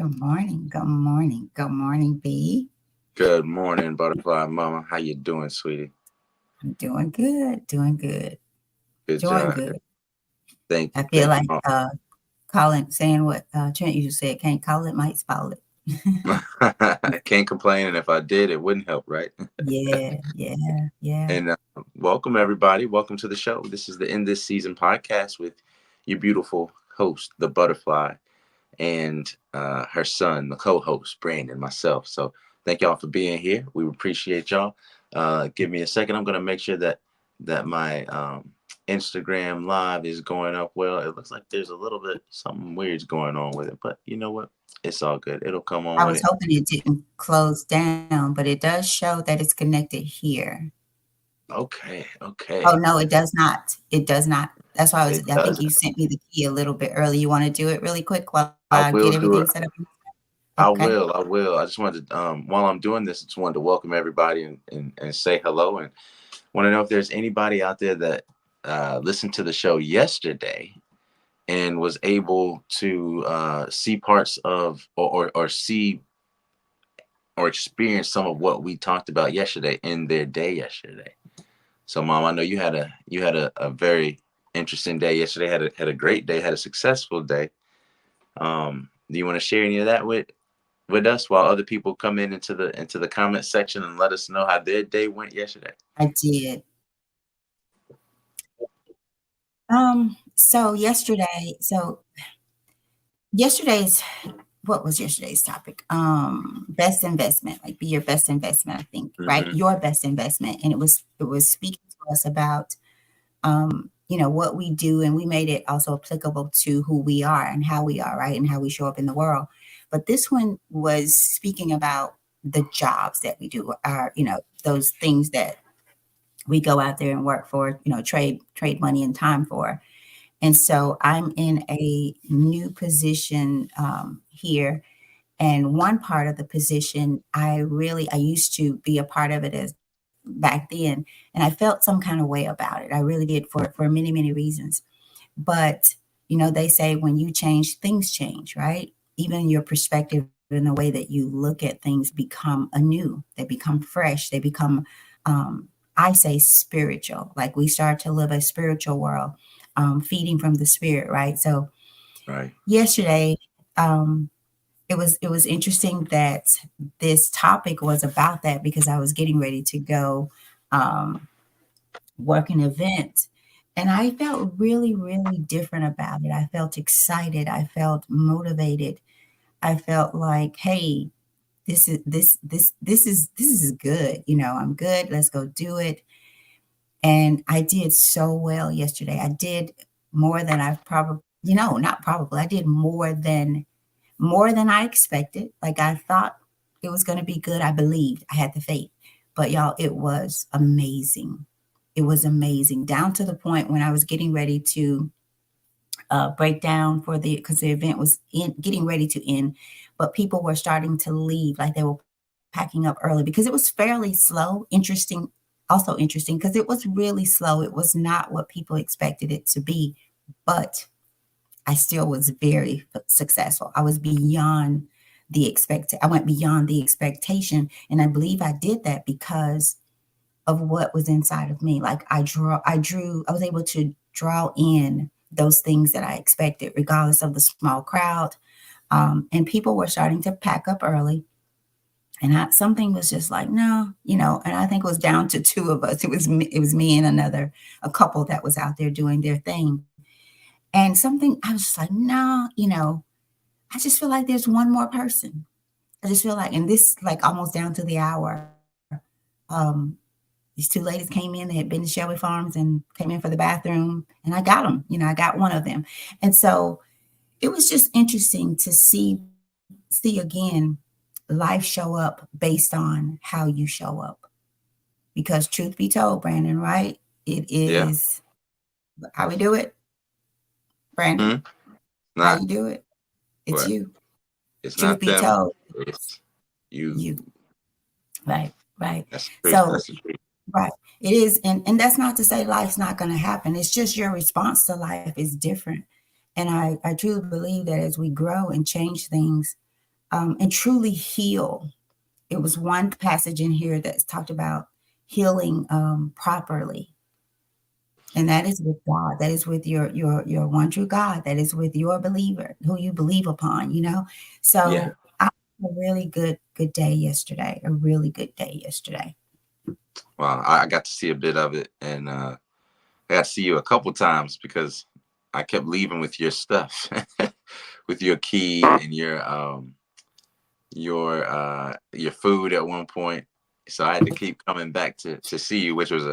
Good morning. Good morning. Good morning, B. Good morning, butterfly mama. How you doing, sweetie? I'm doing good. Doing good. Good Doing job. good. Thank I you. feel Thank you. like calling, saying what Trent used to say, can't call it, might spoil it. I can't complain, and if I did, it wouldn't help, right? Yeah. And welcome, everybody. Welcome to the show. This is the In This Season podcast with your beautiful host, the butterfly, and her son, the co-host, Brandon, myself. So thank y'all for being here. We appreciate y'all. Give me a second. I'm gonna make sure that my Instagram live is going up well. It looks like there's a little bit something weird's going on with it, but you know what? It's all good. It'll come on I when was it. hoping it didn't close down, but it does show that it's connected here. Okay, Oh, okay. no, it does not. It does not. That's why It I think does. you sent me the key a little bit early. You want to do it really quick while I I get will everything do set it. up? I Okay. will. I will. I just wanted to, while I'm doing this, I just wanted to welcome everybody and say hello. And want to know if there's anybody out there that listened to the show yesterday and was able to see parts of or see or experience some of what we talked about yesterday in their day yesterday. So, Mom, I know you had a very interesting day yesterday. Had a great day. Had a successful day. Do you want to share any of that with us while other people come into the comment section and let us know how their day went yesterday? I did. So yesterday's what was yesterday's topic? Best investment, like be your best investment, I think, right? Hmm. Your best investment. And it was speaking to us about what we do, and we made it also applicable to who we are and how we are, right? And how we show up in the world. But this one was speaking about the jobs that we do, those things that we go out there and work for, trade money and time for. And so I'm in a new position here. And one part of the position, I used to be a part of it as back then. And I felt some kind of way about it. I really did for many, many reasons. But, they say when you change, things change, right? Even your perspective and the way that you look at things become anew. They become fresh. They become, I say, spiritual. Like we start to live a spiritual world, feeding from the spirit, right? So Right. yesterday, um, it was interesting that this topic was about that because I was getting ready to go um, work an event, and I felt really, really different about it. I felt excited. I felt motivated. I felt like, hey, this is good. I'm good. Let's go do it. And I did so well yesterday. I did more than I've probably, not probably. I did more than I expected. Like I thought it was going to be good. I believed. I had the faith. But y'all, it was amazing. It was amazing down to the point when I was getting ready to break down because the event was getting ready to end, but people were starting to leave, like they were packing up early because it was fairly slow. Also interesting because it was really slow. It was not what people expected it to be, but I still was very successful. I was beyond I went beyond the expectation. And I believe I did that because of what was inside of me. Like I was able to draw in those things that I expected, regardless of the small crowd. And people were starting to pack up early. And something was just like, no, and I think it was down to two of us. It was me and a couple that was out there doing their thing. And something, I was just like, no, I just feel like there's one more person. I just feel like, and this, like almost down to the hour, um, these two ladies came in. They had been to Shelby Farms and came in for the bathroom, and I got them. I got one of them. And so it was just interesting to see again life show up based on how you show up. Because truth be told, Brandon, right? It Yeah. is how we do it, Brandon. Hmm. How Not you do it. It's what? you. It's Truth not be them. told, It's you. you. Right, right. That's the truth. So That's the truth. right. It is. And that's not to say life's not going to happen. It's just your response to life is different. And I truly believe that as we grow and change things, and truly heal. It was one passage in here that's talked about healing properly, and that is with God. That is with your one true God. That is with your believer, who you believe upon. Yeah. So I had a really good day yesterday. A really good day yesterday. Well, I got to see a bit of it, and I got to see you a couple times because I kept leaving with your stuff, with your key and your food at one point. So I had to keep coming back to see you, which was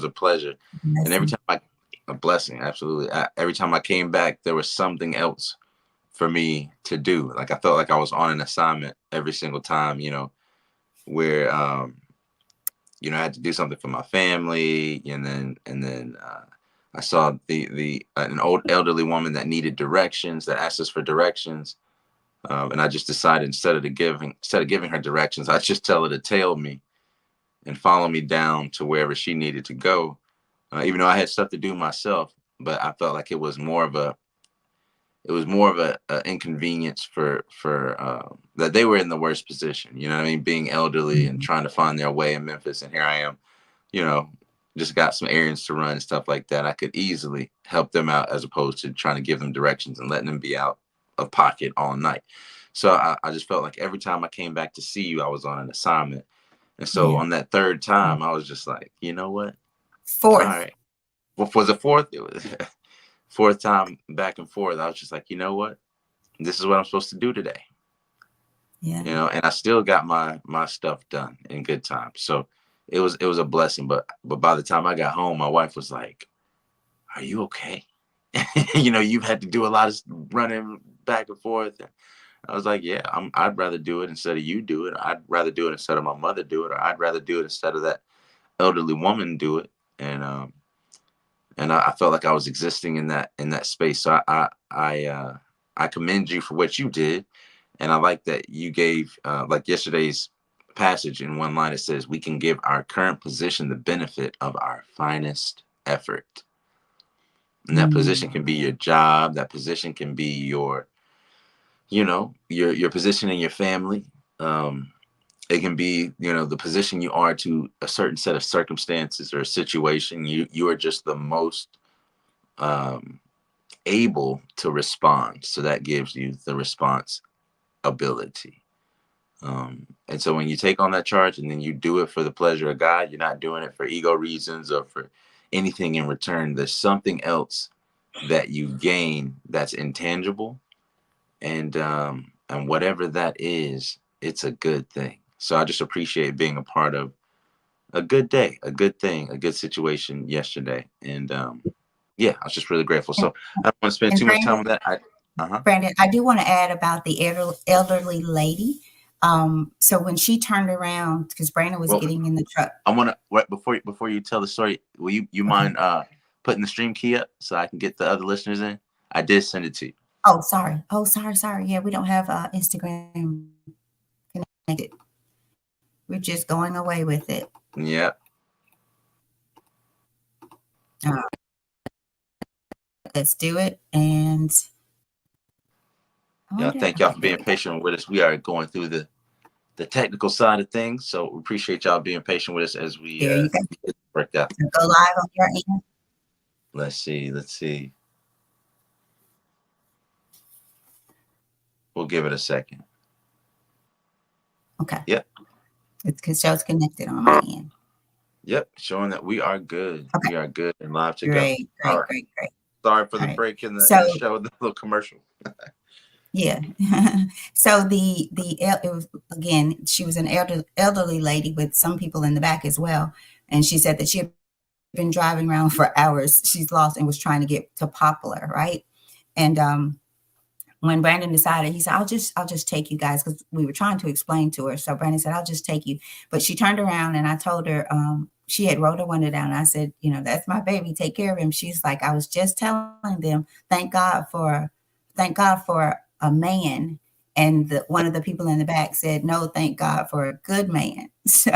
a pleasure. And every Blessing. time a blessing, absolutely. Every time I came back, there was something else for me to do. Like I felt like I was on an assignment every single time, where I had to do something for my family, and then I saw the an old elderly woman that needed directions, that asked us for directions, and I just decided instead of giving her directions, I just tell her to tail me and follow me down to wherever she needed to go, even though I had stuff to do myself. But I felt like it was more of a inconvenience for that they were in the worst position. You know what I mean? Being elderly and Mhm. trying to find their way in Memphis, and here I am, you know, just got some errands to run and stuff like that. I could easily help them out as opposed to trying to give them directions and letting them be out of pocket all night. So I just felt like every time I came back to see you, I was on an assignment. And so Yeah. on that third Yeah. time, I was just like, you know what? All Fourth. right. Well, for the fourth, it was fourth time back and forth. I was just like, you know what? This is what I'm supposed to do today. Yeah. And I still got my stuff done in good time. So it was a blessing. But by the time I got home, my wife was like, "Are you okay? You've had to do a lot of running back and forth." And I was like, "Yeah, I'd rather do it instead of you do it. I'd rather do it instead of my mother do it, or I'd rather do it instead of that elderly woman do it." And I felt like I was existing in that space. So I commend you for what you did, and I like that you gave like yesterday's passage in one line. It says, "We can give our current position the benefit of our finest effort." And that position Mm. can be your job. That position can be your position in your family. Um, it can be the position you are to a certain set of circumstances or a situation. You are just the most um, able to respond. So that gives you the response ability. And so when you take on that charge and then you do it for the pleasure of God, you're not doing it for ego reasons or for anything in return. There's something else that you gain that's intangible, and whatever that is, it's a good thing. So I just appreciate being a part of a good day, a good thing, a good situation yesterday, and yeah, I was just really grateful. And, So I don't want to spend and too much time Brandon, on that. Uh-huh. Brandon, I do want to add about the elderly lady. So when she turned around, because Brandon was Well, getting in the truck. I want to right before you tell the story. Will you Okay. mind putting the stream key up so I can get the other listeners in? I did send it to you. Oh, sorry. Oh, sorry. Yeah, we don't have Instagram connected. We're just going away with it. Yeah, Uh, let's do it. And I yeah. wonder. Thank y'all Okay, for there being we go. patient with us. We are going through the technical side of things, so we appreciate y'all being patient with us as we There you go. get this worked out. So go live on your end. Let's see. Let's see. We'll give it a second. Okay. Yep. It's because show's connected on my end. Yep. Showing that we are good. Okay. We are good and live to go. Great, All great, right. great, great. Sorry for All the right. break in the So in the show, the little commercial. yeah. So it was, again, she was an elderly lady with some people in the back as well, and she said that she had been driving around for hours. She's lost and was trying to get to Poplar, right? And when Brandon decided, he said, I'll just take you guys, because we were trying to explain to her. So Brandon said, I'll just take you. But she turned around and I told her, she had wrote her window down. I said, that's my baby. Take care of him. She's like, I was just telling them, thank God for a man. And one of the people in the back said, no, thank God for a good man. So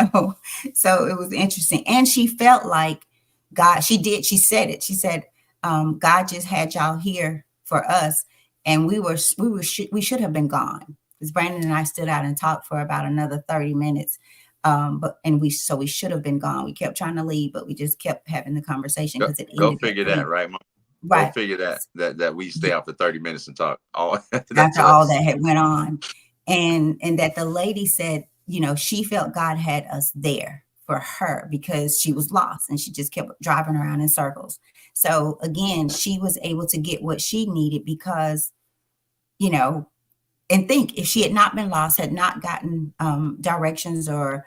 it was interesting. And she felt like God, she said it. She said, God just had y'all here for us, and we should have been gone. because Brandon and I stood out and talked for about another 30 minutes. We should have been gone. We kept trying to leave, but we just kept having the conversation Go, because it go ended at figure that, 3. right, Mom? Go Right. figure that we stay out for 30 minutes and talk. All that's After all us. that had went on, and that the lady said, she felt God had us there for her because she was lost and she just kept driving around in circles. So again, she was able to get what she needed because, you know and think, if she had not been lost, had not gotten directions or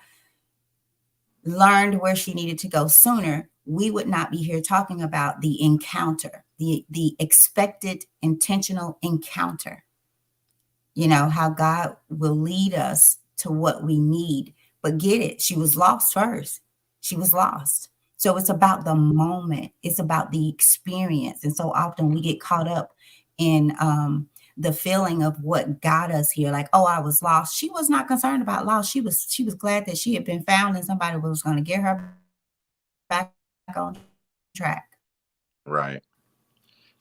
learned where she needed to go sooner, we would not be here talking about the encounter, the expected intentional encounter. How God will lead us to what we need. But get it, she was lost first. She was lost. So it's about the moment, it's about the experience. And so often we get caught up in the feeling of what got us here. Like, oh, I was lost. She was not concerned about lost. She was glad that she had been found and somebody was going to get her back on track. Right.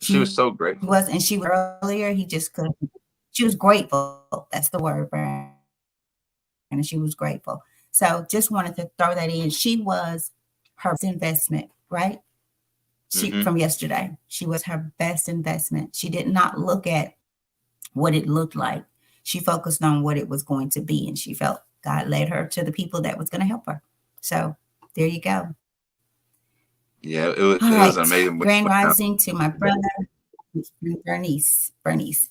She was She so was, grateful. and she was earlier. He just couldn't. She was grateful. That's the word, Brandon. And she was grateful. So just wanted to throw that in. She was her investment, right? She Hmm. from yesterday. She was her best investment. She did not look at what it looked like. She focused on what it was going to be, and she felt God led her to the people that was going to help her. So there you go. Yeah, All it was right. amazing. Grand rising to my brother, Bernice. Bernice.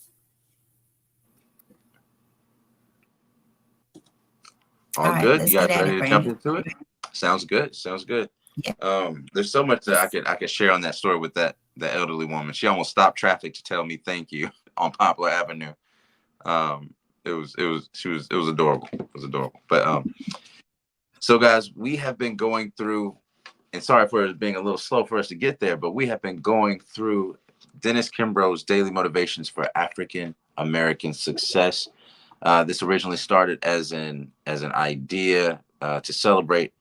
All All right, good. You let's get guys at ready it, to jump Brandon. into it? Sounds good. Sounds good. Yes. There's so much that I could share on that story with that elderly woman. She almost stopped traffic to tell me thank you on Poplar Avenue. It was adorable. It was adorable. But so guys, we have been going through, and sorry for it being a little slow for us to get there, but we have been going through Dennis Kimbro's Daily Motivations for African American Success. This originally started as an idea to celebrate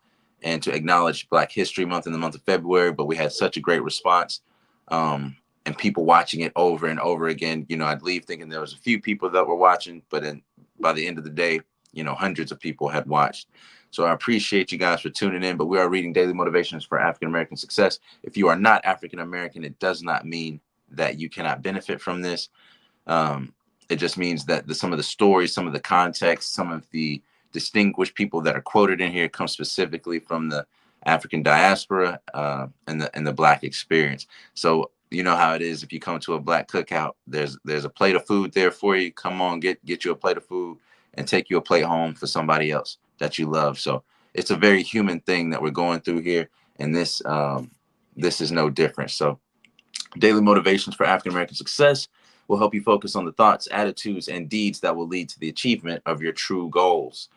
and to acknowledge Black History Month in the month of February, but we had such a great response, and people watching it over and over again. I'd leave thinking there was a few people that were watching, but then by the end of the day, hundreds of people had watched. So I appreciate you guys for tuning in. But we are reading Daily Motivations for African American Success. If you are not African American, it does not mean that you cannot benefit from this. It just means that some of the stories, some of the context, some of the distinguished people that are quoted in here come specifically from the African diaspora and the Black experience. So you know how it is. If you come to a Black cookout, there's a plate of food there for you. Come on, get you a plate of food and take you a plate home for somebody else that you love. So it's a very human thing that we're going through here, and this is no different. So Daily Motivations for African American Success will help you focus on the thoughts, attitudes, and deeds that will lead to the achievement of your true goals.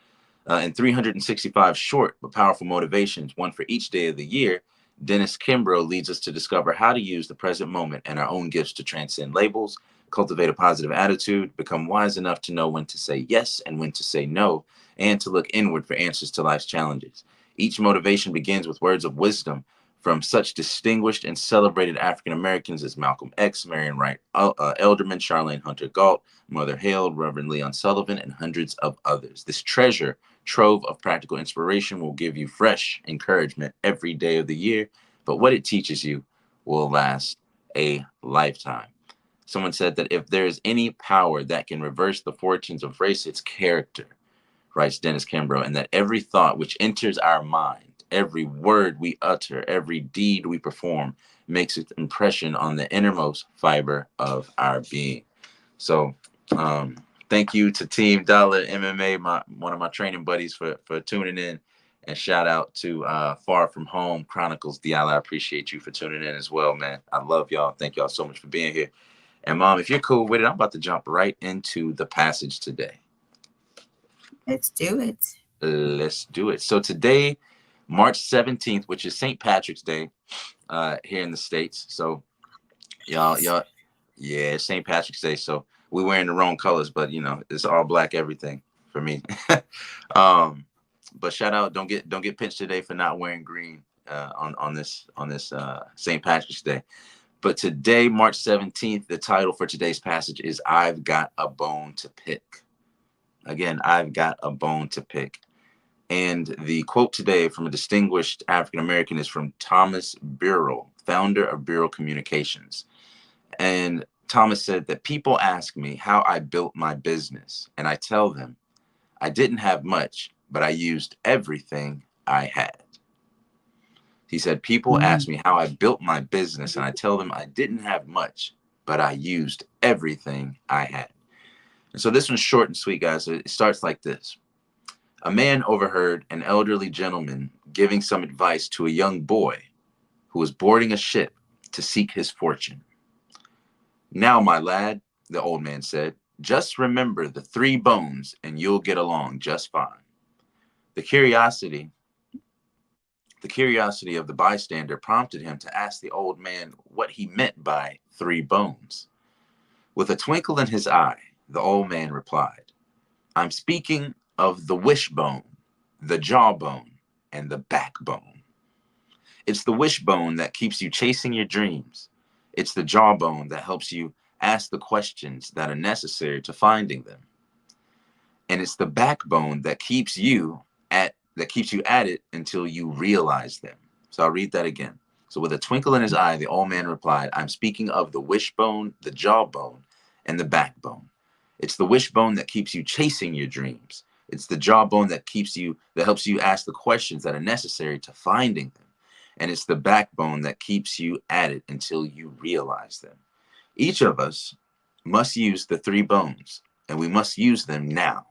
In 365 short but powerful motivations, one for each day of the year, Dennis Kimbro leads us to discover how to use the present moment and our own gifts to transcend labels, cultivate a positive attitude, become wise enough to know when to say yes and when to say no, and to look inward for answers to life's challenges. Each motivation begins with words of wisdom from such distinguished and celebrated African Americans as Malcolm X, Marion Wright Elderman, Charlene Hunter Galt, Mother Hale, Reverend Leon Sullivan, and hundreds of others. This treasure trove of practical inspiration will give you fresh encouragement every day of the year, but what it teaches you will last a lifetime. Someone said that if there is any power that can reverse the fortunes of race, it's character, writes Dennis Kimbro, and that every thought which enters our mind, every word we utter, every deed we perform makes its impression on the innermost fiber of our being. So thank you to Team Dollar MMA, one of my training buddies, for tuning in. And shout out to Far From Home Chronicles, Diala. I appreciate you for tuning in as well, man. I love y'all. Thank y'all so much for being here. And Mom, if you're cool with it, I'm about to jump right into the passage today. Let's do it. Let's do it. So today, March 17th, which is St. Patrick's Day here in the States. So y'all, yeah, it's St. Patrick's Day. So we're wearing the wrong colors, but it's all black everything for me. But shout out, don't get pinched today for not wearing green on this St. Patrick's Day. But today, March 17th, the title for today's passage is I've Got a Bone to Pick. Again, I've got a bone to pick. And the quote today from a distinguished African American is from Thomas Burrell, founder of Burrell Communications. And Thomas said that people ask me how I built my business, and I tell them I didn't have much, but I used everything I had. He said, people ask Mm, me how I built my business, and I tell them I didn't have much, but I used everything I had. And so this one's short and sweet, guys. It starts like this. A man overheard an elderly gentleman giving some advice to a young boy who was boarding a ship to seek his fortune. Now, my lad, the old man said, just remember the three bones and you'll get along just fine. The curiosity, the curiosity of the bystander prompted him to ask the old man what he meant by three bones. With a twinkle in his eye, the old man replied, I'm speaking of the wishbone, the jawbone, and the backbone. It's the wishbone that keeps you chasing your dreams. It's the jawbone that helps you ask the questions that are necessary to finding them. And it's the backbone that keeps you at it until you realize them. So I'll read that again. So with a twinkle in his eye, the old man replied, I'm speaking of the wishbone, the jawbone, and the backbone. It's the wishbone that keeps you chasing your dreams. It's the jawbone that helps you ask the questions that are necessary to finding them. And it's the backbone that keeps you at it until you realize them. Each of us must use the three bones, and we must use them now.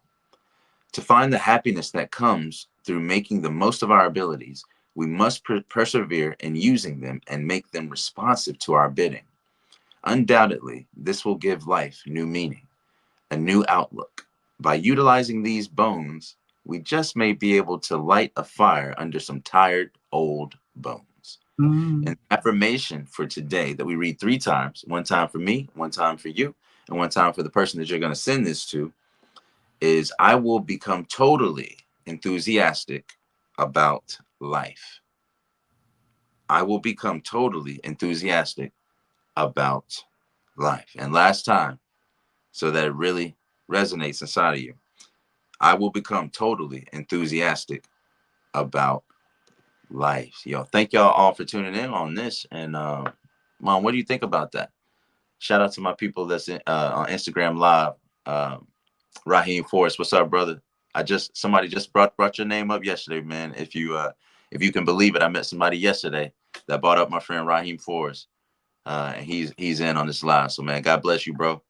To find the happiness that comes through making the most of our abilities, we must persevere in using them and make them responsive to our bidding. Undoubtedly, this will give life new meaning, a new outlook. By utilizing these bones, we just may be able to light a fire under some tired old bones. mm, And affirmation for today that we read three times, one time for me, one time for you, and one time for the person that you're going to send this to, is I will become totally enthusiastic about life. I will become totally enthusiastic about life. And last time, so that it really resonates inside of you, I will become totally enthusiastic about life. Yo, thank y'all all for tuning in on this. And Mom, what do you think about that? Shout out to my people that's on Instagram Live. Raheem Forrest, what's up, brother? Somebody just brought your name up yesterday, man. If you can believe it, I met somebody yesterday that brought up my friend Raheem Forrest. And he's in on this live. So man, God bless you, bro.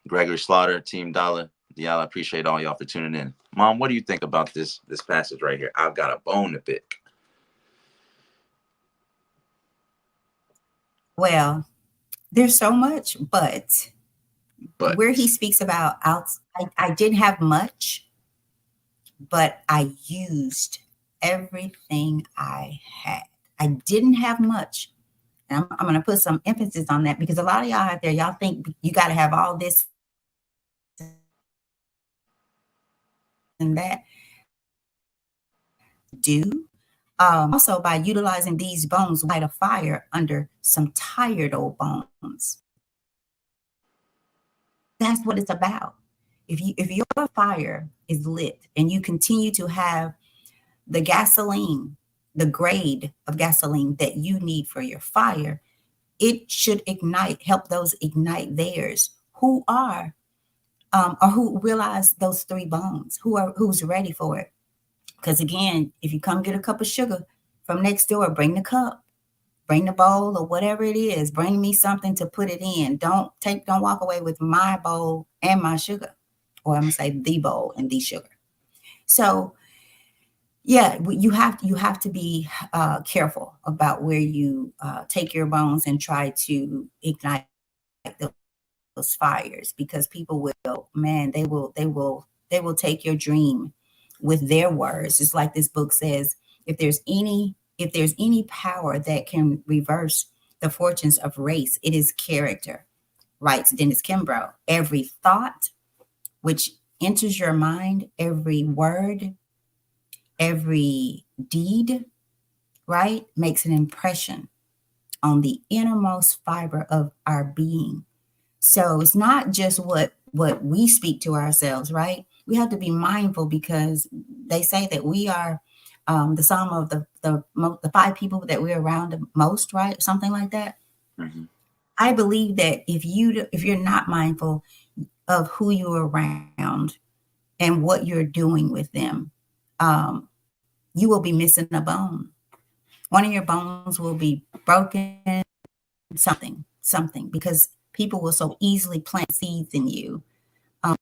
Gregory Slaughter, Team Dollar. Y'all, I appreciate all y'all for tuning in. Mom, what do you think about this passage right here? I've got a bone to pick. well, there's so much, but where he But speaks about I didn't have much, but I used everything I had. I didn't have much. And I'm going to put some emphasis on that because a lot of y'all out there, y'all think you got to have all this and that. Do also by utilizing these bones, light a fire under some tired old bones. That's what it's about. If your fire is lit and you continue to have the gasoline, the grade of gasoline that you need for your fire, it should help those ignite theirs who are or who realize those three bones, who's ready for it. Because again, if you come get a cup of sugar from next door, bring the cup, bring the bowl or whatever it is. Bring me something to put it in. Don't walk away with my bowl and my sugar, or I'm gonna say the bowl and the sugar. So yeah, you have to be careful about where you take your bones and try to ignite those fires because people will, man, they will take your dream with their words. It's like this book says, if there's any power that can reverse the fortunes of race, it is character, writes Dennis Kimbro. Every thought which enters your mind, every word, every deed, right, makes an impression on the innermost fiber of our being. So it's not just what what we speak to ourselves, right? We have to be mindful because they say that we are the sum of the five people that we're around the most, right? Something like that. Hmm. I believe that if you're not mindful of who you're around and what you're doing with them, you will be missing a bone. One of your bones will be broken, something, because people will so easily plant seeds in you. And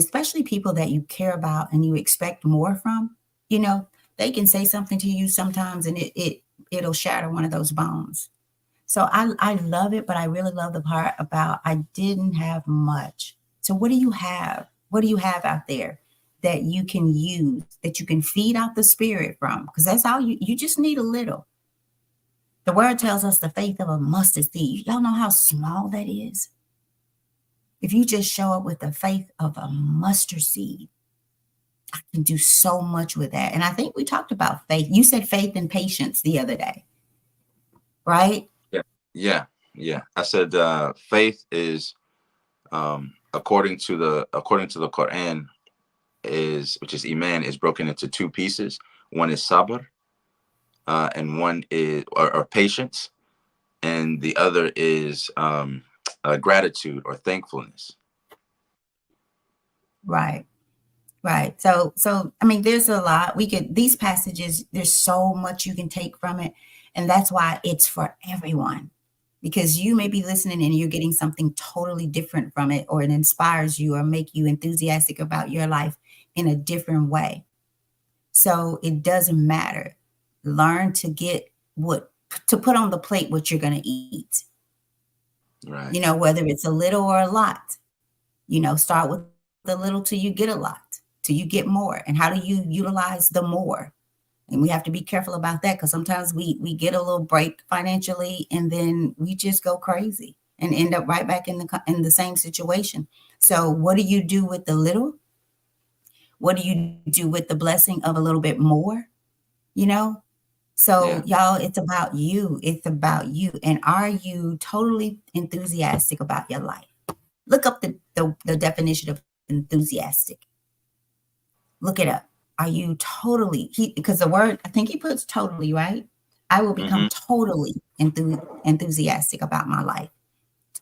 especially people that you care about and you expect more from, you know, they can say something to you sometimes and it'll shatter one of those bones. So I love it, but I really love the part about I didn't have much. So what do you have? What do you have out there that you can use, that you can feed out the spirit from? Because that's all you just need a little. The word tells us the faith of a mustard seed. Y'all know how small that is? If you just show up with the faith of a mustard seed, I can do so much with that. And I think we talked about faith. You said faith and patience the other day, right? Yeah, yeah, yeah. I said faith is according to the Quran is which is iman is broken into two pieces. One is sabr, and one is or patience, and the other is gratitude or thankfulness. Right. Right. So I mean there's a lot we could these passages, there's so much you can take from it. And that's why it's for everyone. Because you may be listening and you're getting something totally different from it, or it inspires you or make you enthusiastic about your life in a different way. So it doesn't matter. Learn to get what to put on the plate what you're going to eat. Right. You know, whether it's a little or a lot. You know, start with a little till you get a lot, till you get more. And how do you utilize the more? And we have to be careful about that because sometimes we get a little break financially and then we just go crazy and end up right back in the same situation. So what do you do with the little? What do you do with the blessing of a little bit more? You know? So Yeah. y'all, it's about you. It's about you. And are you totally enthusiastic about your life? Look up the definition of enthusiastic. Look it up. Are you totally because the word I think he puts totally, right? I will become Hmm. totally enthusiastic about my life.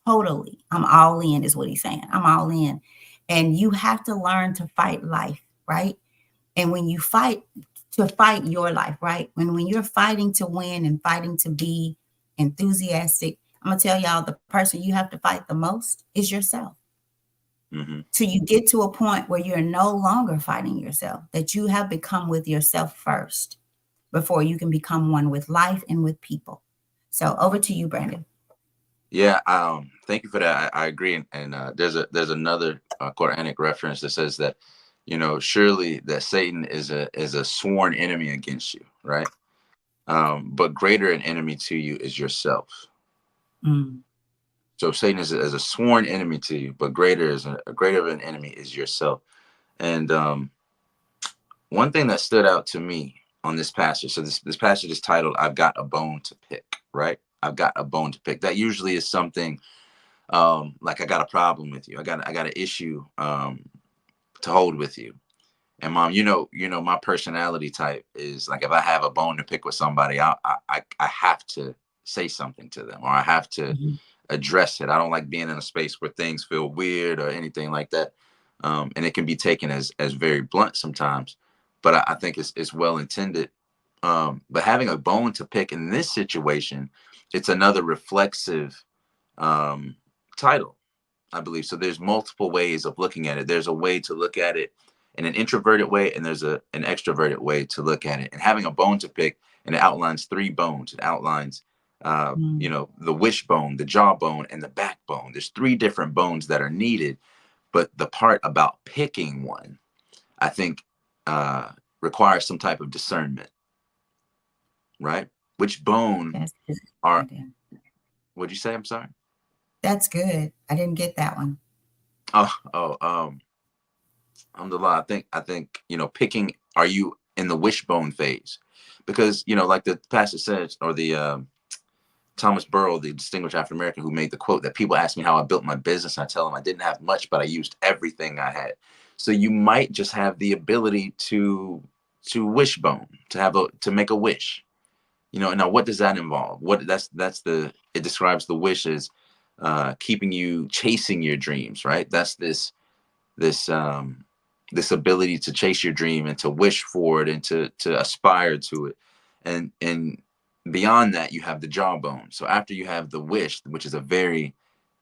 Totally. I'm all in is what he's saying. I'm all in. And you have to learn to fight life, right? And when you fight to fight your life, right? When you're fighting to win and fighting to be enthusiastic, I'm gonna tell y'all the person you have to fight the most is yourself. Hmm. Till you get to a point where you're no longer fighting yourself, that you have become with yourself first before you can become one with life and with people. So over to you, Brandon. Yeah. Thank you for that. I agree. And there's another Quranic reference that says that, surely that Satan is a sworn enemy against you, right? But greater an enemy to you is yourself. Mm, So Satan is a sworn enemy to you, but greater of an enemy is yourself. And one thing that stood out to me on this passage, so this passage is titled "I've Got a Bone to Pick." Right? I've got a bone to pick. That usually is something like I got a problem with you. I got an issue to hold with you. And mom, my personality type is like if I have a bone to pick with somebody, I have to say something to them, or I have to mhm, address it. I don't like being in a space where things feel weird or anything like that. And it can be taken as very blunt sometimes, but I think it's well intended. But having a bone to pick in this situation, it's another reflexive um, title, I believe. So there's multiple ways of looking at it. There's a way to look at it in an introverted way, and there's an extroverted way to look at it. And having a bone to pick, and it outlines three bones. It outlines, mm. the wishbone, the jawbone, and the backbone. There's three different bones that are needed, but the part about picking one, I think, uh, requires some type of discernment, right? Which bone That's good, are? Brandon. What'd you say? I'm sorry. That's good. I didn't get that one. Oh. Alhamdulillah, I think picking. Are you in the wishbone phase? Because like the passage says, or the Thomas Burrow, the distinguished African American, who made the quote that people ask me how I built my business. I tell them I didn't have much, but I used everything I had. So you might just have the ability to wishbone, to make a wish. Now what does that involve? It describes the wish as keeping you chasing your dreams, right? That's this this ability to chase your dream and to wish for it and to aspire to it. And beyond that, you have the jawbone. So after you have the wish, which is a very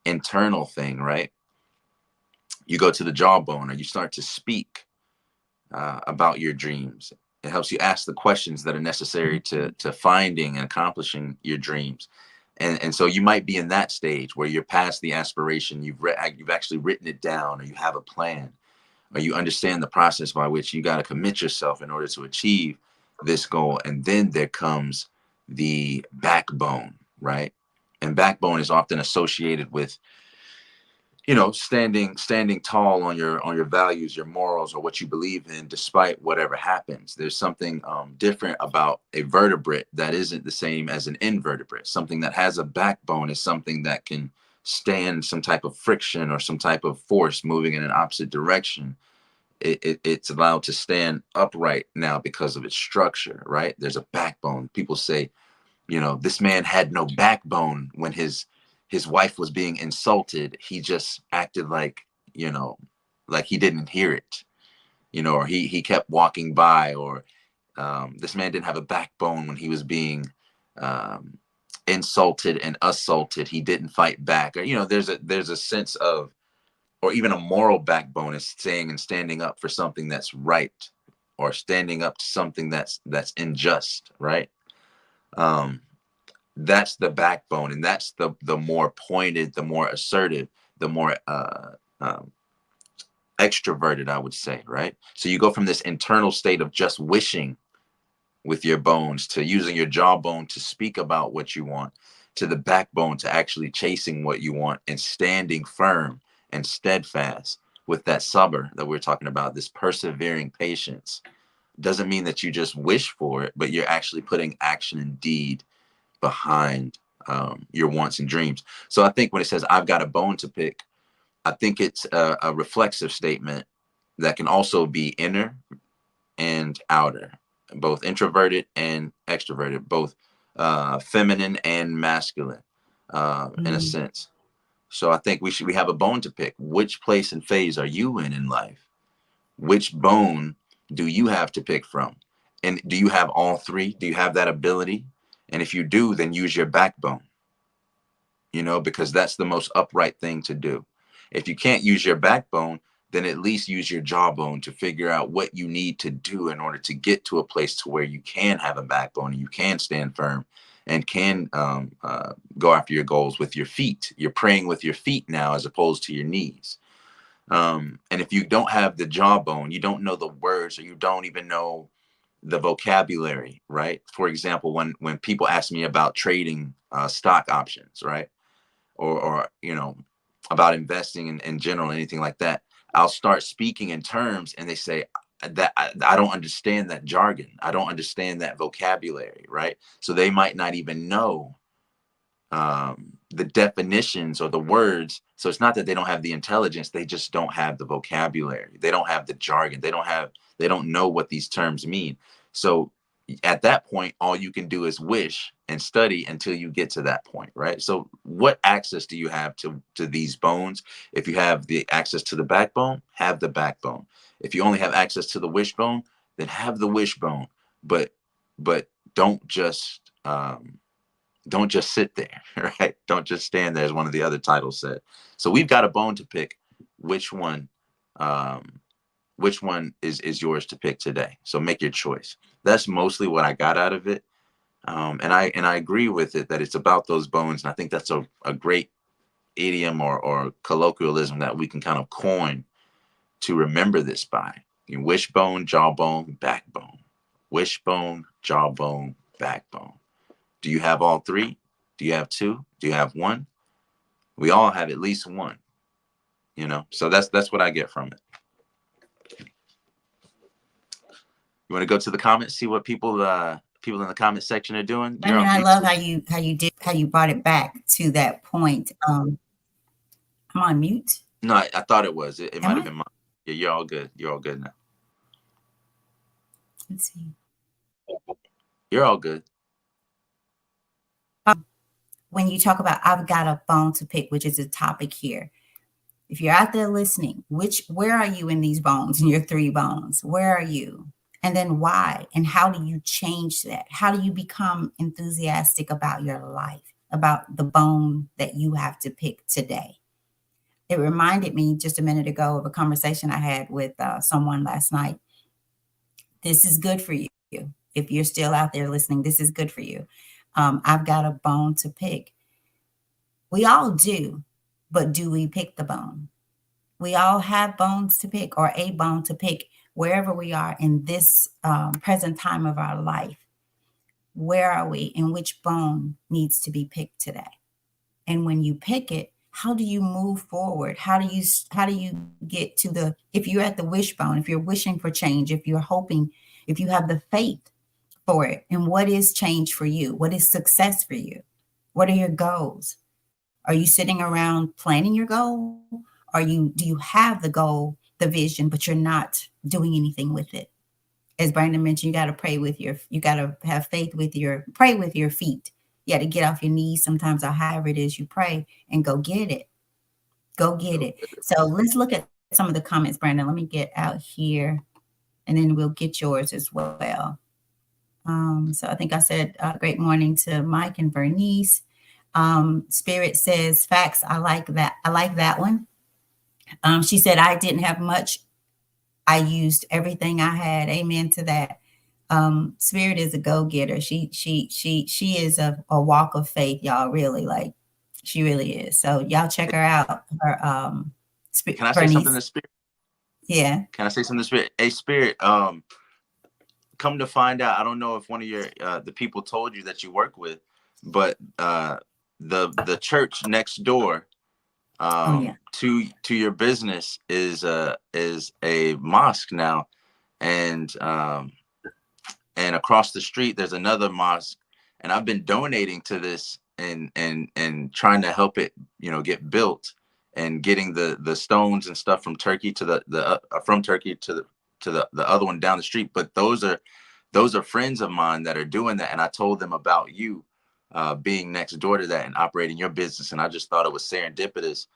internal thing, right? You go to the jawbone, or you start to speak about your dreams. It helps you ask the questions that are necessary to finding and accomplishing your dreams. And so you might be in that stage where you're past the aspiration. You've actually written it down, or you have a plan, or you understand the process by which you got to commit yourself in order to achieve this goal. And then there comes the backbone, right? And backbone is often associated with, standing tall on your values, your morals, or what you believe in, despite whatever happens. There's something different about a vertebrate that isn't the same as an invertebrate. Something that has a backbone is something that can stand some type of friction or some type of force moving in an opposite direction. It's allowed to stand upright now because of its structure, right? There's a backbone. People say, this man had no backbone when his wife was being insulted. He just acted like he didn't hear it, or he kept walking by, or this man didn't have a backbone when he was being insulted and assaulted. He didn't fight back, or there's a sense of, or even a moral backbone is saying and standing up for something that's right, or standing up to something that's unjust, right? um that's the backbone, and that's the more pointed, the more assertive, the more um, extroverted, I would say, right? So you go from this internal state of just wishing with your bones to using your jawbone to speak about what you want, to the backbone to actually chasing what you want and standing firm and steadfast with that sabr that we're talking about, this persevering patience. Doesn't mean that you just wish for it, but you're actually putting action and deed behind your wants and dreams. So I think when it says I've got a bone to pick, I think it's a reflexive statement that can also be inner and outer, both introverted and extroverted, both feminine and masculine, in a Mm. sense. So I think we have a bone to pick. Which place and phase are you in life? Which bone do you have to pick from? And do you have all three? Do you have that ability? And if you do, then use your backbone, because that's the most upright thing to do. If you can't use your backbone, then at least use your jawbone to figure out what you need to do in order to get to a place to where you can have a backbone and you can stand firm and can go after your goals with your feet. You're praying with your feet now as opposed to your knees. And if you don't have the jawbone, you don't know the words, or you don't even know the vocabulary, right? For example, when people ask me about trading stock options, right? Or about investing in general, anything like that, I'll start speaking in terms and they say that I don't understand that jargon. I don't understand that vocabulary, right? So they might not even know the definitions or the words. So it's not that they don't have the intelligence, they just don't have the vocabulary. They don't have the jargon. They don't know what these terms mean. So at that point, all you can do is wish and study until you get to that point, right? So what access do you have to these bones? If you have the access to the backbone, have the backbone. If you only have access to the wishbone, then have the wishbone. But don't just sit there, right? Don't just stand there, as one of the other titles said. So we've got a bone to pick. Which one, um, which one is yours to pick today? So make your choice. That's mostly what I got out of it, and I agree with it that it's about those bones. And I think that's a great idiom or colloquialism that we can kind of coin to remember this by. Wishbone, jawbone, backbone. Wishbone, jawbone, backbone. Do you have all three? Do you have two? Do you have one? We all have at least one. So that's what I get from it. You want to go to the comments, see what people people in the comment section are doing. You're Brandon, on I mute love too. how you brought it back to that point. I'm on mute. No, I thought it was. It Am might have I? been mine. Yeah, you're all good. You're all good now. Let's see. You're all good. When you talk about I've got a bone to pick, which is a topic here. If you're out there listening, where are you in these bones, in your 3 bones? Where are you? And then why? And how do you change that? How do you become enthusiastic about your life, about the bone that you have to pick today? It reminded me just a minute ago of a conversation I had with someone last night. This is good for you. If you're still out there listening, this is good for you. I've got a bone to pick. We all do, but do we pick the bone? We all have bones to pick, or a bone to pick, wherever we are in this present time of our life. Where are we, and which bone needs to be picked today? And when you pick it, how do you move forward? How do you get to the, if you're at the wishbone, if you're wishing for change, if you're hoping, if you have the faith for it, and what is change for you? What is success for you? What are your goals? Are you sitting around planning your goal? Do you have the goal, the vision, but you're not doing anything with it? As Brandon mentioned, you got to have faith pray with your feet. You got to get off your knees sometimes, or however it is you pray, and go get it. Go get it. So let's look at some of the comments, Brandon. Let me get out here, and then we'll get yours as well. So I think I said great morning to Mike and Bernice. Spirit says facts. I like that. I like that one. She said, I didn't have much. I used everything I had. Amen to that. Spirit is a go-getter. She is a walk of faith, y'all. Really, like, she really is. So y'all check her out. Can I say something Bernice. to Spirit? Yeah. Can I say something to Spirit? Hey, Spirit, come to find out, I don't know if one of your the people told you that you work with, but the church next door Oh yeah. to your business is a mosque now, and across the street there's another mosque, and I've been donating to this and trying to help it, get built, and getting the stones and stuff from Turkey to the from Turkey to the other one down the street. But those are friends of mine that are doing that, and I told them about you being next door to that and operating your business, and I just thought it was serendipitous.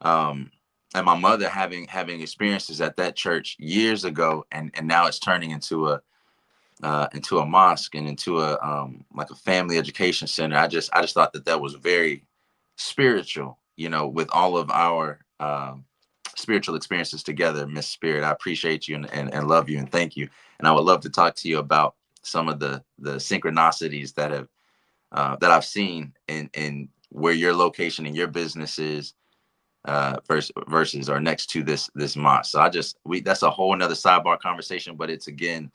And my mother having experiences at that church years ago, and now it's turning into a mosque and into a like a family education center. I just thought that was very spiritual, with all of our spiritual experiences together. Miss Spirit, I appreciate you and love you and thank you. And I would love to talk to you about some of the synchronicities that I've seen in where your location and your business is versus or next to this mosque. So that's a whole nother sidebar conversation, but it's, again,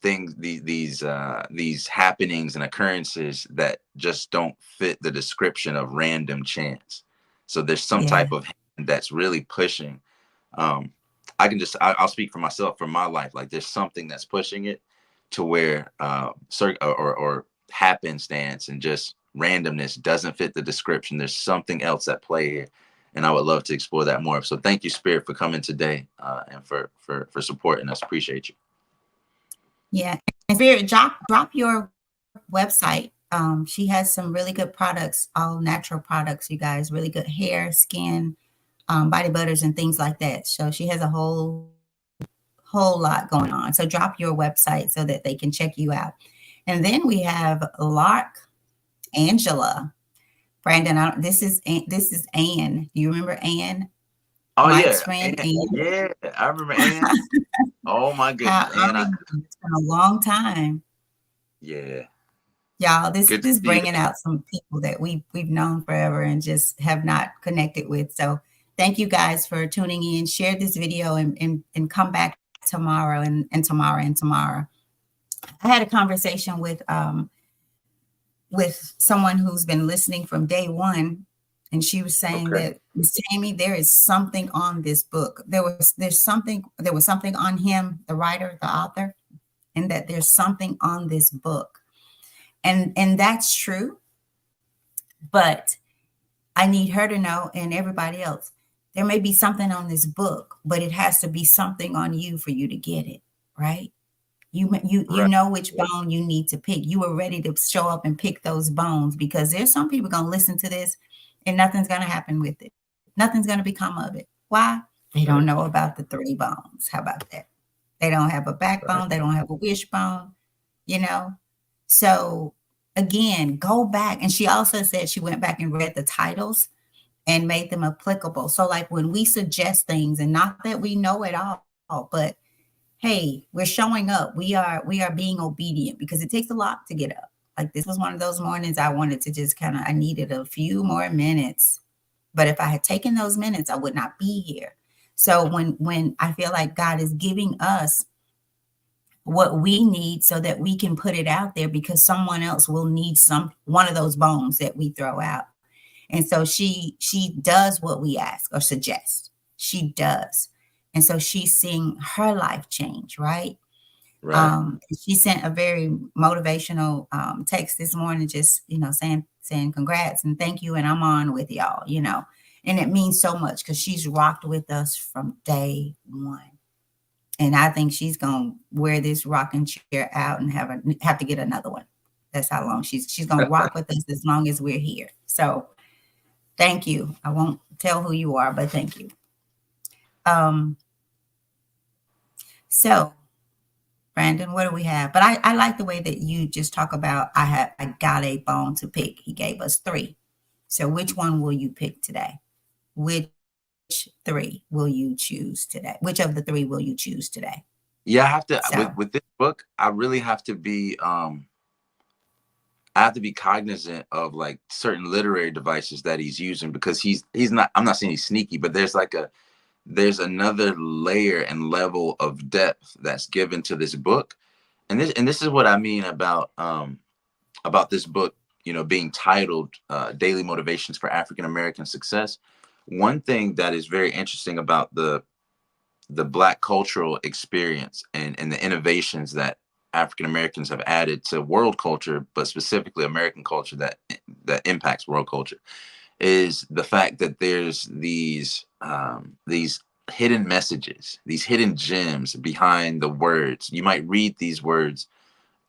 things, these happenings and occurrences that just don't fit the description of random chance. So there's some Yeah. type of hand that's really pushing. um I'll speak for myself, for my life. Like, there's something that's pushing it to where or happenstance and just randomness doesn't fit the description. There's something else at play here, and I would love to explore that more. So thank you, Spirit, for coming today, and for supporting us. Appreciate you. Yeah. And Spirit, drop your website. She has some really good products, all natural products, you guys, really good hair, skin, body butters and things like that. So she has a whole lot going on. So drop your website so that they can check you out. And then we have Lark Angela. Brandon, this is Anne. Do you remember Anne? Oh yeah, Mike's friend and, Anne. yeah, I remember Ann. Oh my How goodness, are Ann. you? It's been a long time. Yeah, Y'all, this good to is see you. bringing out some people that we've known forever and just have not connected with. So thank you guys for tuning in. Share this video and come back tomorrow and tomorrow and tomorrow. I had a conversation with someone who's been listening from day one, and she was saying Okay. that, Miss Tammy, there is something on this book. There was something on him, the writer, the author, and that there's something on this book. And that's true, but I need her to know, and everybody else, there may be something on this book, but it has to be something on you for you to get it, right? You Right. know which bone you need to pick. You are ready to show up and pick those bones, because there's some people going to listen to this and nothing's going to happen with it. Nothing's going to become of it. Why? They don't Right. know about the three bones. How about that? They don't have a Right. backbone. They don't have a wishbone, you know? So again, go back. And she also said she went back and read the titles and made them applicable. So like when we suggest things, and not that we know it all, but hey, we're showing up. We are being obedient, because it takes a lot to get up. Like this was one of those mornings I wanted to just kind of, I needed a few more minutes. But if I had taken those minutes, I would not be here. So when I feel like God is giving us what we need so that we can put it out there, because someone else will need some one of those bones that we throw out. And so she does what we ask or suggest. She does. And so she's seeing her life change, right? Right. She sent a very motivational text this morning, just saying congrats and thank you, and I'm on with y'all, and it means so much because she's rocked with us from day one. And I think she's gonna wear this rocking chair out and have to get another one. That's how long she's gonna rock with us as long as we're here. So thank you. I won't tell who you are, but thank you. Um, so Brandon, what do we have? But I like the way that you just talk about I got a bone to pick. He gave us three. So which one will you pick today? Which three will you choose today? Which of the three will you choose today? Yeah, I have to So with this book, I really have to be I have to be cognizant of like certain literary devices that he's using, because he's not, I'm not saying he's sneaky, but there's another layer and level of depth that's given to this book. And this is what I mean about this book, being titled Daily Motivations for African American Success. One thing that is very interesting about the Black cultural experience and the innovations that African Americans have added to world culture, but specifically American culture that impacts world culture, is the fact that there's these hidden messages, these hidden gems behind the words. You might read these words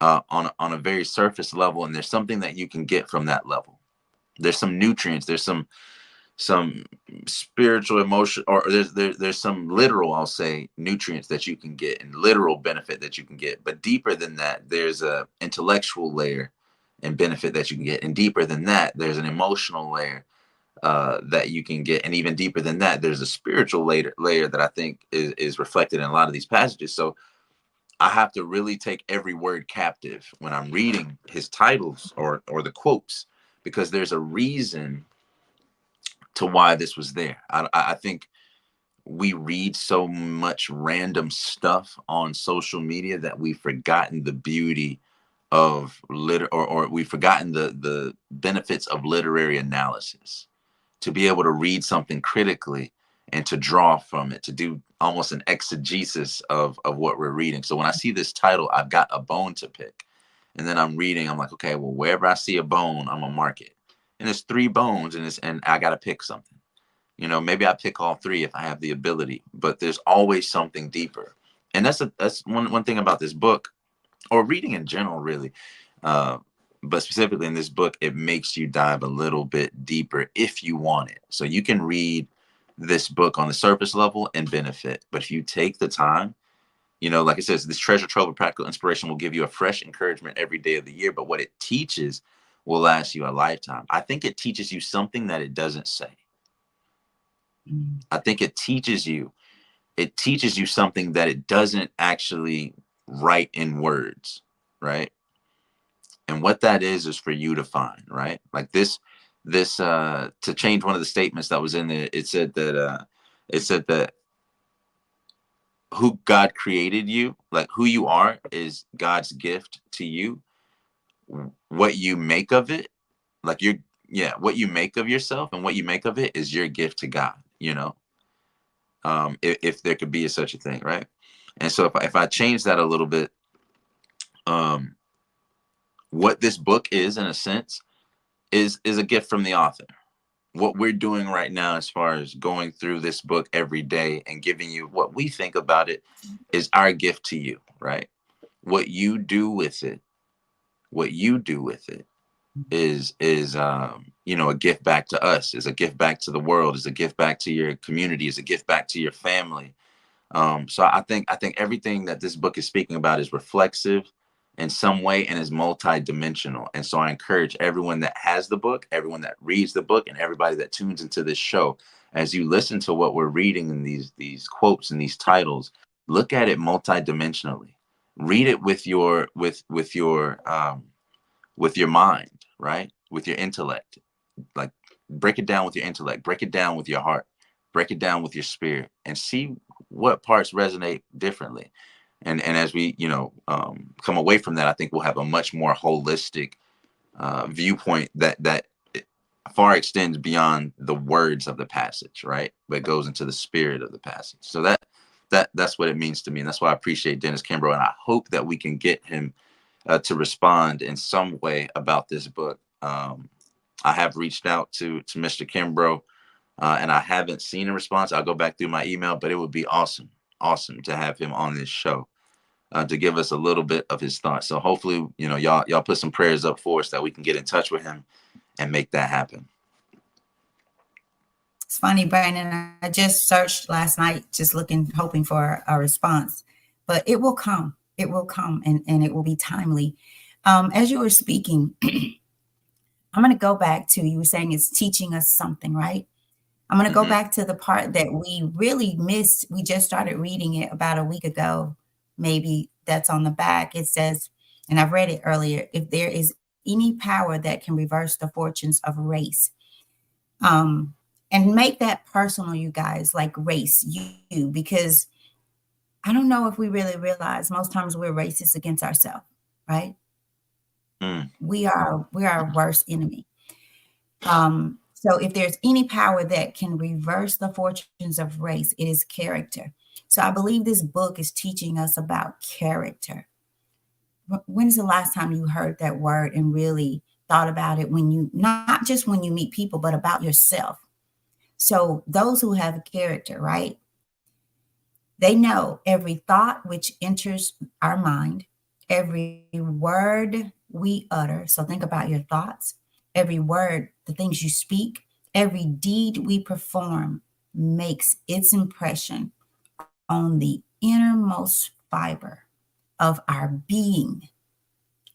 on a very surface level, and there's something that you can get from that level. There's some nutrients. There's some spiritual, emotion, or there's some literal, I'll say, nutrients that you can get, and literal benefit that you can get. But deeper than that, there's a intellectual layer and benefit that you can get, and deeper than that, there's an emotional layer that you can get, and even deeper than that, there's a spiritual layer that I think is reflected in a lot of these passages. So I have to really take every word captive when I'm reading his titles or the quotes, because there's a reason to why this was there. I think we read so much random stuff on social media that we've forgotten the beauty of or we've forgotten the benefits of literary analysis. To be able to read something critically and to draw from it, to do almost an exegesis of what we're reading. So when I see this title, I've got a bone to pick. And then I'm reading, I'm like, okay, well, wherever I see a bone, I'm gonna mark it. And there's three bones, and I gotta pick something. Maybe I pick all three if I have the ability, but there's always something deeper. And that's one thing about this book, or reading in general, really. Uh, but specifically in this book, it makes you dive a little bit deeper if you want it. So you can read this book on the surface level and benefit. But if you take the time, like it says, this treasure trove of practical inspiration will give you a fresh encouragement every day of the year. But what it teaches will last you a lifetime. I think it teaches you something that it doesn't say. mm, I think it teaches you something that it doesn't actually write in words, right? And what that is for you to find, right? Like this to change one of the statements that was in there, it said that who God created you, like who you are is God's gift to you. What you make of it, like what you make of yourself and what you make of it is your gift to God. If there could be such a thing, right? And so if I change that a little bit, um, what this book is, in a sense, is a gift from the author. What we're doing right now, as far as going through this book every day and giving you what we think about it, is our gift to you, right? What you do with it, what you do with it is you know, a gift back to us, is a gift back to the world, is a gift back to your community, is a gift back to your family. So I think everything that this book is speaking about is reflexive in some way and is multi-dimensional. And so I encourage everyone that has the book, everyone that reads the book, and everybody that tunes into this show, as you listen to what we're reading in these quotes and these titles, look at it multi-dimensionally. Read it with your mind, right? With your intellect. Like, break it down with your intellect, break it down with your heart, break it down with your spirit, and see what parts resonate differently. And as we, you know, come away from that, I think we'll have a much more holistic viewpoint that far extends beyond the words of the passage, right? But goes into the spirit of the passage. So that's what it means to me, and that's why I appreciate Dennis Kimbro, and I hope that we can get him to respond in some way about this book. I have reached out to Mr. Kimbro, and I haven't seen a response. I'll go back through my email, but it would be awesome to have him on this show to give us a little bit of his thoughts. So hopefully, you know, y'all put some prayers up for us that we can get in touch with him and make that happen. It's funny, Brandon. I just searched last night, just looking, hoping for a response, but it will come. It will come, and it will be timely. As you were speaking, I'm going to go back to, you were saying it's teaching us something, right? I'm going to go Mm-hmm. back to the part that we really missed. We just started reading it about a week ago, maybe. That's on the back. It says, and I've read it earlier, if there is any power that can reverse the fortunes of race, um, and make that personal, you guys, like race, you, because I don't know if we really realize most times we're racist against ourselves, right? Mm. We are our worst enemy. So if there's any power that can reverse the fortunes of race, it is character. So I believe this book is teaching us about character. When is the last time you heard that word and really thought about it, when you, not just when you meet people, but about yourself? So those who have character, right? They know every thought which enters our mind, every word we utter. So think about your thoughts, every word, the things you speak, every deed we perform makes its impression on the innermost fiber of our being.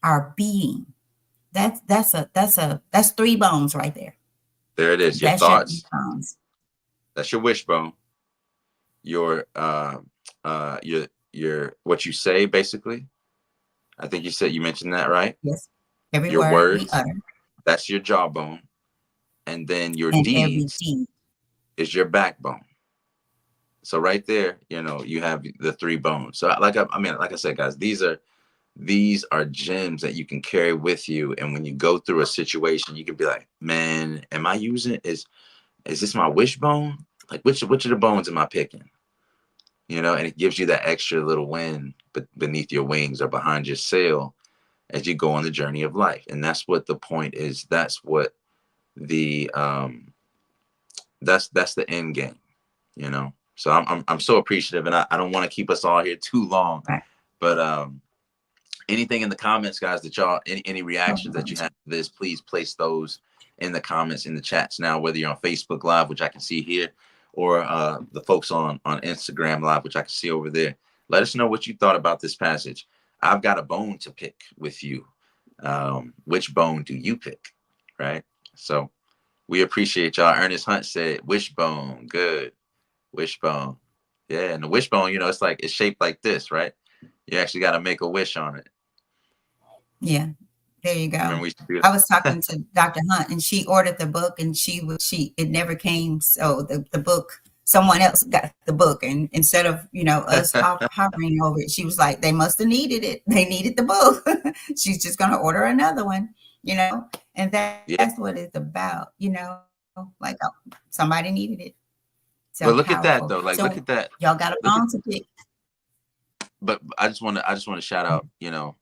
Our being. That's three bones right there. There it is. Your That's your three thoughts. bones. That's your wishbone. Your your what you say, basically. I think you mentioned that, right? Yes. Every Your word we words. utter That's your jawbone, and then your and every deeds deed. is your backbone. So right there, you know, you have the three bones. So like I said, guys, these are gems that you can carry with you. And when you go through a situation, you can be like, man, am I using, is this my wishbone? Like, which of the bones am I picking? You know, and it gives you that extra little wind beneath your wings or behind your sail as you go on the journey of life. And that's what the point is. That's what the that's the end game, you know. So I'm so appreciative, and I don't want to keep us all here too long, Right. but anything in the comments, guys, that y'all, any Oh, reactions that you have to this, please place those in the comments, in the chats now, whether you're on Facebook Live, which I can see here, or the folks on Instagram Live, which I can see over there. Let us know what you thought about this passage. I've got a bone to pick with you. Which bone do you pick? Right. So we appreciate y'all. Ernest Hunt said, wishbone. Good. Wishbone. Yeah. And the wishbone, you know, it's shaped like this, right? You actually got to make a wish on it. yeah. There you Remember go. we used to do I was that? talking to Dr. Hunt, and she ordered the book, and she it never came. So the book, someone else got the book, and instead of, us hovering over it, she was like, they must have needed it. They needed the book. She's just gonna order another one, and that's Yeah. what it's about. Like, somebody needed it. So But look at powerful. that though. So Like, look at that. y'all got a Look bone at to pick. but I just want to shout out, you know,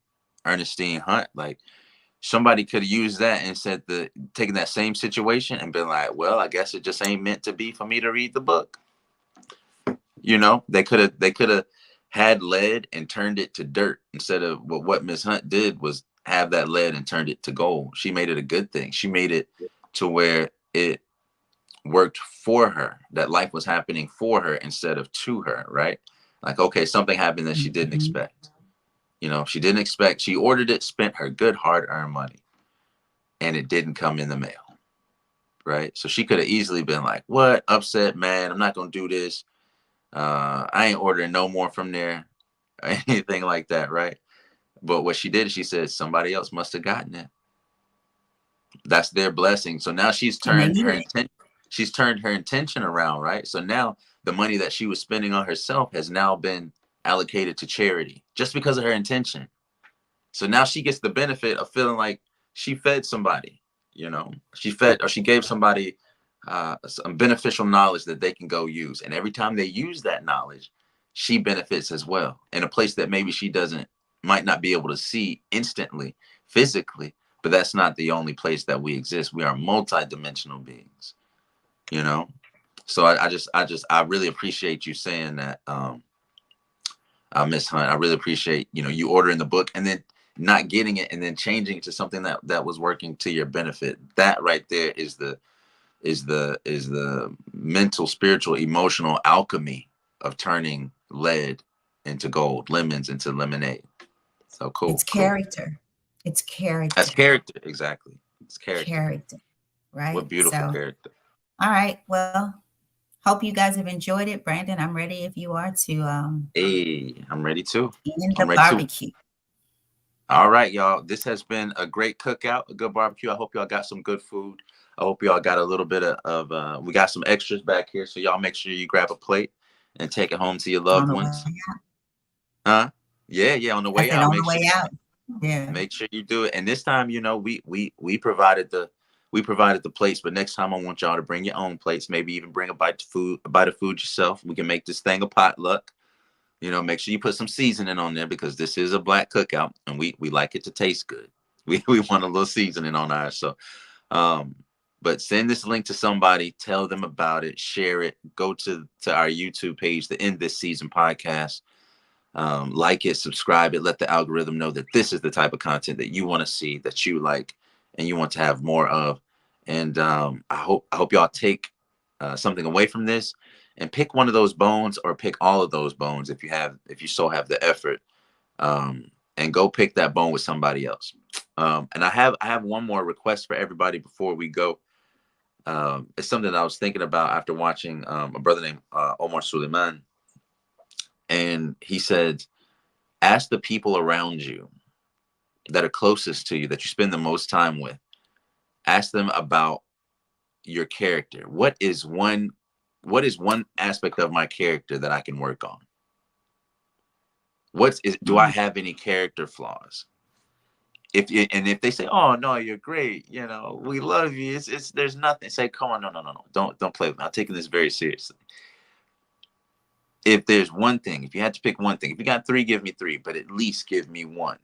Ernestine Hunt. Like, somebody could have used that and said taking that same situation and been like, well, I guess it just ain't meant to be for me to read the book. You know, they could have had lead and turned it to dirt instead of what Miss Hunt did was have that lead and turned it to gold. She made it a good thing. She made it to where it worked for her, that life was happening for her instead of to her, right? Like, okay, something happened that she didn't Mhm. expect. You know, she didn't expect, she ordered it, spent her good hard earned money, and it didn't come in the mail, right? So she could have easily been like, what, upset, man, I'm not gonna do this. I ain't ordering no more from there, or anything like that, right? But what she did is she said somebody else must have gotten it. That's their blessing. So now And they needed it. she's turned her intention around, right? So now the money that she was spending on herself has now been allocated to charity just because of her intention. So now she gets the benefit of feeling like she fed somebody, you know, she fed or she gave somebody some beneficial knowledge that they can go use. And every time they use that knowledge, she benefits as well in a place that maybe she doesn't, might not be able to see instantly, physically, but that's not the only place that we exist. We are multi-dimensional beings, you know? So I really appreciate you saying that, Miss Hunt. I really appreciate, you know, you ordering the book and then not getting it and then changing it to something that was working to your benefit. That right there is the mental, spiritual, emotional alchemy of turning lead into gold, lemons into lemonade. So It's cool, cool. character. It's That's character. character, exactly. It's character. Character, right? What beautiful So, character. all right. Well, hope you guys have enjoyed it. Brandon, I'm ready if you are to Hey, I'm ready too. end the I'm ready too. barbecue. All right, y'all. This has been a great cookout, a good barbecue. I hope y'all got some good food. I hope y'all got a little bit we got some extras back here. So y'all make sure you grab a plate and take it home to your On loved the way ones. out. Huh? Yeah, yeah. On the I way said out, on the way out. Yeah. make sure you do it. And this time, you know, we provided the plates, but next time I want y'all to bring your own plates. Maybe even bring a bite of food yourself. We can make this thing a potluck. You know, make sure you put some seasoning on there because this is a black cookout and we like it to taste good. We want a little seasoning on ours. So um, but send this link to somebody, tell them about it, share it, go to our YouTube page, the End This Season podcast. Like it, subscribe it, let the algorithm know that this is the type of content that you want to see, that you like, and you want to have more of. And I hope y'all take something away from this and pick one of those bones or pick all of those bones if you so have the effort, and go pick that bone with somebody else. And I have one more request for everybody before we go. It's something that I was thinking about after watching a brother named Omar Suleiman, and he said, ask the people around you that are closest to you, that you spend the most time with, ask them about your character. What is one aspect of my character that I can work on? Do I Mm. have any character flaws? If they say, oh no, you're great, you know, we love you, it's there's nothing, say, come on, no, no, no, no, don't play with me. I'm taking this very seriously. If there's one thing, if you had to pick one thing, if you got three, give me three, but at least give me one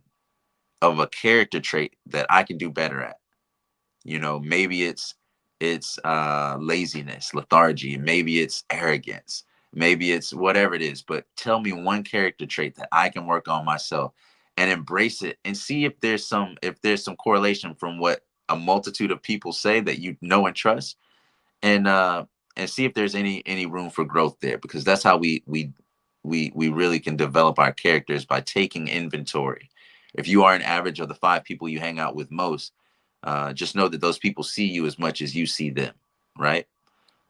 of a character trait that I can do better at. You know, maybe it's laziness, lethargy, maybe it's arrogance, maybe it's whatever it is, but tell me one character trait that I can work on myself and embrace it and see if there's some correlation from what a multitude of people say that you know and trust, and see if there's any room for growth there, because that's how we really can develop our characters, by taking inventory. If you are an average of the five people you hang out with most, just know that those people see you as much as you see them, right?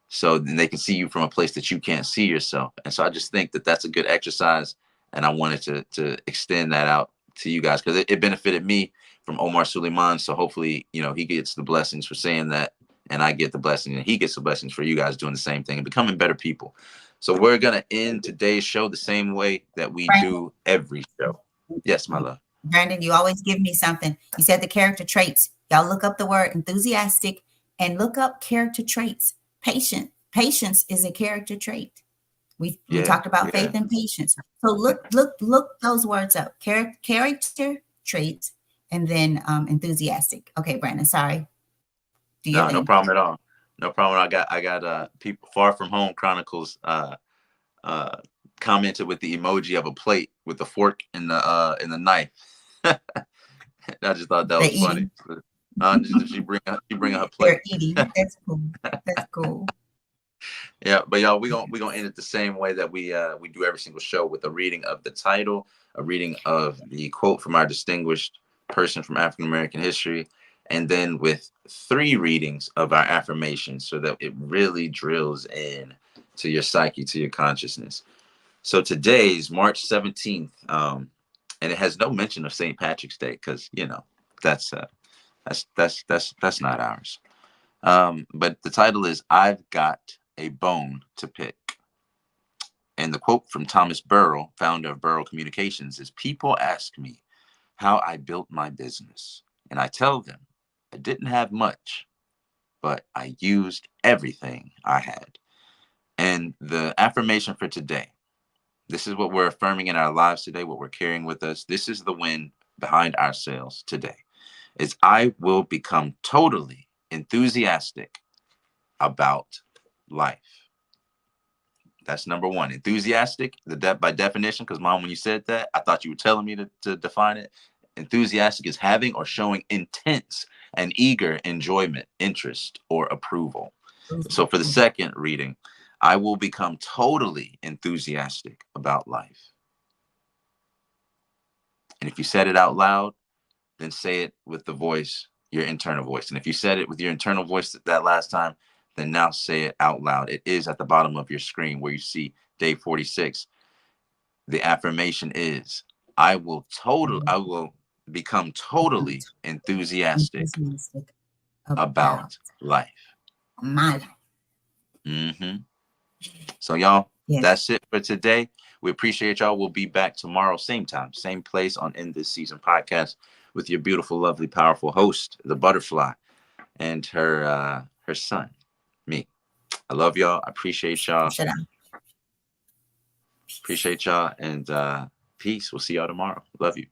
So then they can see you from a place that you can't see yourself. And so I just think that that's a good exercise, and I wanted to extend that out to you guys because it benefited me from Omar Suleiman. So hopefully, you know, he gets the blessings for saying that, and I get the blessing, and he gets the blessings for you guys doing the same thing and becoming better people. So we're gonna end today's show the same way that we Brandon, do every show. Yes, my love. Brandon, you always give me something. You said the character traits. Y'all look up the word enthusiastic and look up character traits. Patient. Patience is a character trait. We Yeah, talked about yeah. faith and patience. So look those words up. Character traits, and then enthusiastic. Okay, Brandon, sorry. Do your No, no thing. problem at all. No problem. I got people Far From Home Chronicles uh commented with the emoji of a plate with the fork and the knife. I just thought that They're was funny. eating. She bring her They're plate. eating. That's cool. That's cool. Yeah, but y'all, we gonna end it the same way that we do every single show, with a reading of the title, a reading of the quote from our distinguished person from African American history, and then with 3 readings of our affirmations, so that it really drills in to your psyche, to your consciousness. So today's March 17th, and it has no mention of St. Patrick's Day, because that's that's not ours. But the title is "I've Got a Bone to Pick." And the quote from Thomas Burrell, founder of Burrell Communications, is: "People ask me how I built my business, and I tell them I didn't have much, but I used everything I had." And the affirmation for today, this is what we're affirming in our lives today, what we're carrying with us. This is the win behind our sales today, is: I will become totally enthusiastic about life. That's number one. Enthusiastic, by definition, because Mom, when you said that, I thought you were telling me to define it. Enthusiastic is having or showing intense and eager enjoyment, interest, or approval. So for the second reading, I will become totally enthusiastic about life. And if you said it out loud, then say it with the voice, your internal voice. And if you said it with your internal voice that last time, then now say it out loud. It is at the bottom of your screen where you see day 46. The affirmation is: I will become totally enthusiastic Enthusiastic about about life. my life. Hmm. So y'all, Yes. that's it for today. We appreciate y'all. We'll be back tomorrow, same time, same place, on In This Season podcast, with your beautiful, lovely, powerful host, the butterfly, and her son, me. I love y'all. I appreciate y'all. Shut up. Appreciate y'all, and peace. We'll see y'all tomorrow. Love you.